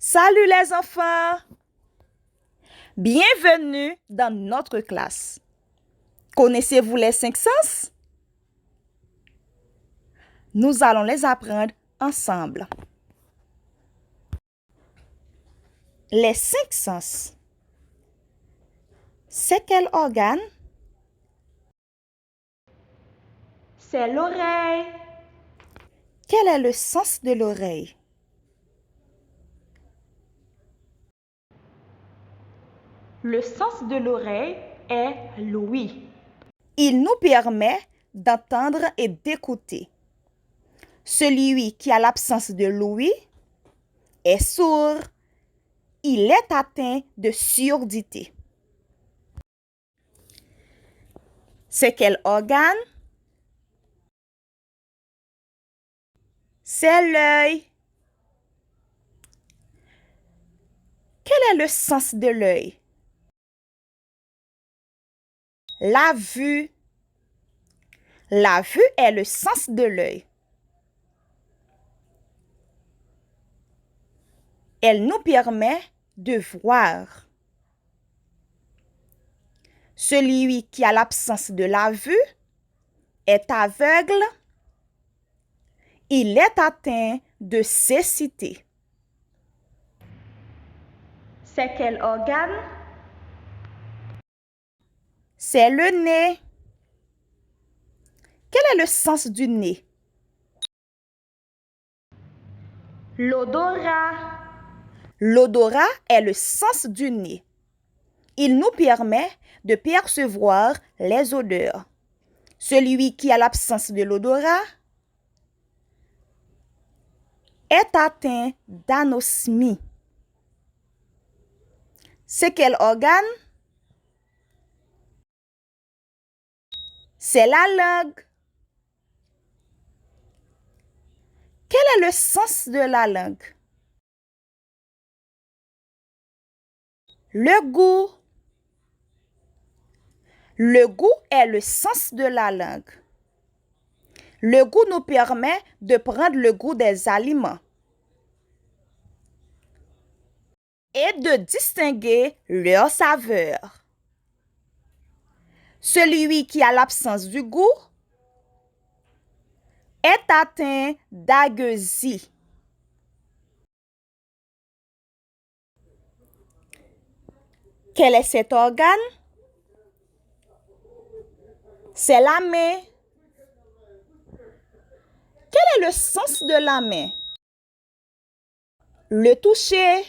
Salut les enfants! Bienvenue dans notre classe. Connaissez-vous les 5 sens? Nous allons les apprendre ensemble. Les 5 sens. C'est quel organe? C'est l'oreille. Quel est le sens de l'oreille? Le sens de l'oreille est l'ouïe. Il nous permet d'entendre et d'écouter. Celui qui a l'absence de l'ouïe est sourd. Il est atteint de surdité. C'est quel organe? C'est l'œil. Quel est le sens de l'œil? La vue. La vue est le sens de l'œil. Elle nous permet de voir. Celui qui a l'absence de la vue est aveugle. Il est atteint de cécité. C'est quel organe? C'est le nez. Quel est le sens du nez? L'odorat. L'odorat est le sens du nez. Il nous permet de percevoir les odeurs. Celui qui a l'absence de l'odorat est atteint d'anosmie. C'est quel organe? C'est la langue. Quel est le sens de la langue? Le goût. Le goût est le sens de la langue. Le goût nous permet de prendre le goût des aliments et de distinguer leur saveur. Celui qui a l'absence du goût est atteint d'agueusie. Quel est cet organe? C'est la main. Quel est le sens de la main? Le toucher.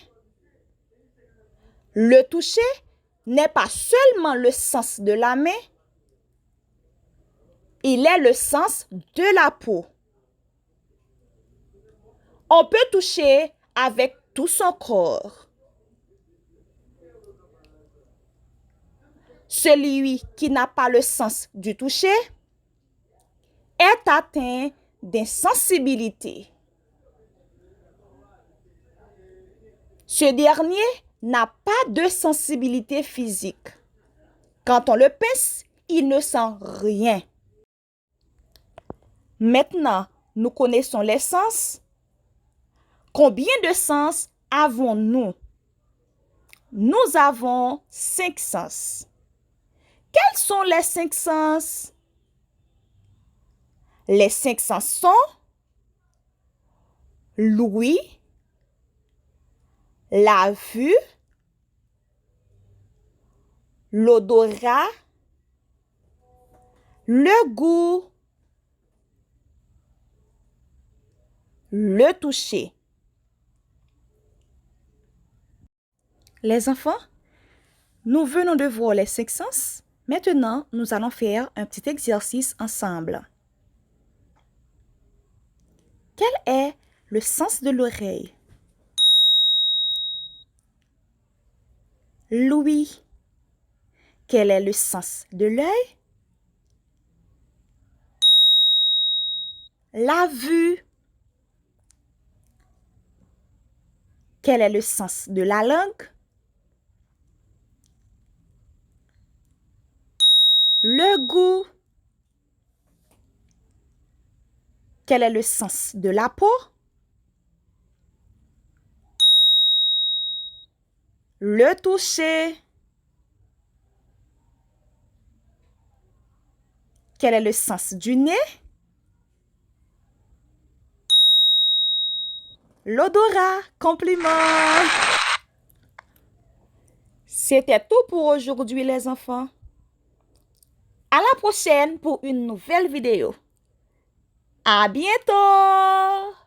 Le toucher n'est pas seulement le sens de la main, il est le sens de la peau. On peut toucher avec tout son corps. Celui qui n'a pas le sens du toucher est atteint d'insensibilité. Ce dernier n'a pas de sensibilité physique. Quand on le pince, il ne sent rien. Maintenant, nous connaissons les sens. Combien de sens avons-nous? Nous avons 5 sens. Quels sont les 5 sens? Les 5 sens sont l'ouïe, la vue, l'odorat, le goût, le toucher. Les enfants, nous venons de voir les 5 sens. Maintenant, nous allons faire un petit exercice ensemble. Quel est le sens de l'oreille? L'ouïe. Quel est le sens de l'œil? La vue. Quel est le sens de la langue? Le goût. Quel est le sens de la peau? Le toucher. Quel est le sens du nez? L'odorat. Compliment. C'était tout pour aujourd'hui, les enfants. À la prochaine pour une nouvelle vidéo. À bientôt!